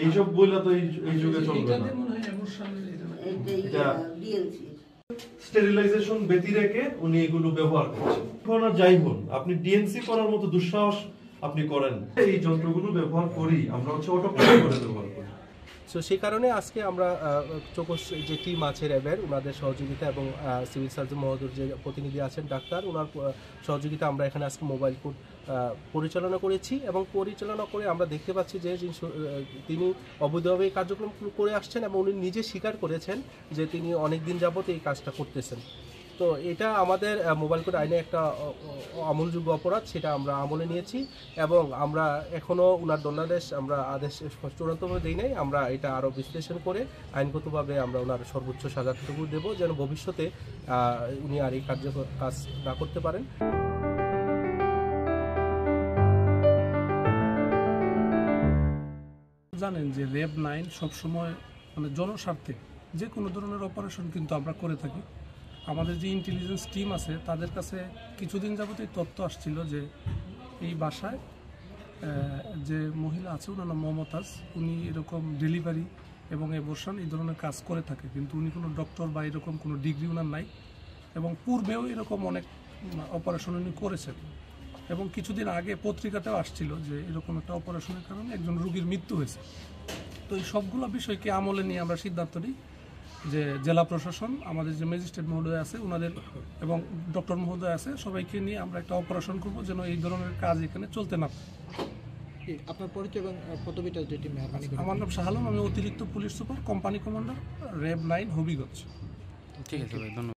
এইসব বইলা তো এই যুগে চলবে না। এটা স্টেরিলাইজেশন ব্যতি রেখে উনি এগুলো ব্যবহার করছেন। এখন আর যাই হোক, আপনি ডিএনসি করার মতো দুঃসাহস আপনি করেন। এই যন্ত্রগুলো ব্যবহার করি আমরা, হচ্ছে অটোক্লেভ করে ব্যবহার করি। সো সেই কারণে আজকে আমরা চৌকস যে টিম আছে র্যাবের, ওনাদের সহযোগিতা এবং সিভিল সার্জন মহোদয় যে প্রতিনিধি আছেন ডাক্তার, ওনার সহযোগিতা আমরা এখানে আজকে মোবাইল কোর্ট পরিচালনা করেছি এবং পরিচালনা করে আমরা দেখতে পাচ্ছি যে তিনি অবৈধভাবে এই কার্যক্রম করে আসছেন এবং উনি নিজে স্বীকার করেছেন যে তিনি অনেক দিন যাবত এই কাজটা করতেছেন। তো এটা আমাদের মোবাইল কোড আইনে একটা আমলযোগ্য অপরাধ, সেটা আমরা আমলে নিয়েছি এবং আমরা এখনও ওনার দণ্ডাদেশ আমরা আদেশ চূড়ান্তভাবে দিই নাই। আমরা এটা আরও বিশ্লেষণ করে আইনগতভাবে আমরা ওনার সর্বোচ্চ সাজাটুকু দেবো, যেন ভবিষ্যতে উনি আর এই কাজ না করতে পারেন। জানেন যে র্যাব 9 সবসময় মানে জনস্বার্থে যে কোনো ধরনের অপারেশন কিন্তু আমরা করে থাকি। আমাদের যে ইন্টেলিজেন্স টিম আছে তাদের কাছে কিছুদিন যাবত এই তথ্য আসছিল যে এই বাসায় যে মহিলা আছে ওনার নাম মমতাজ, উনি এরকম ডেলিভারি এবং অ্যাবর্শন এই ধরনের কাজ করে থাকে, কিন্তু উনি কোনো ডক্টর বা এরকম কোনো ডিগ্রি ওনার নাই এবং পূর্বেও এরকম অনেক অপারেশন উনি করেছেন এবং কিছুদিন আগে পত্রিকাতেও আসছিল যে এরকম একটা অপারেশনের কারণে একজন রোগীর মৃত্যু হয়েছে। তো এই সবগুলো বিষয়কে আমলে নিয়ে আমরা সিদ্ধান্ত নিই যে জেলা প্রশাসন, আমাদের যে ম্যাজিস্ট্রেট মহোদয় আছে ওনাদের এবং ডক্টর মহোদয় আছে, সবাইকে নিয়ে আমরা একটা অপারেশন করব যেন এই ধরনের কাজ এখানে চলতে না পারে। আপনার পরিচয় এবং পদবিটা যেটি মেহরবানি করে। আমার নাম শাহ আলম, আমি অতিরিক্ত police super, company commander, RAB 9 Habiganj. ঠিক আছে ভাই, ধন্যবাদ।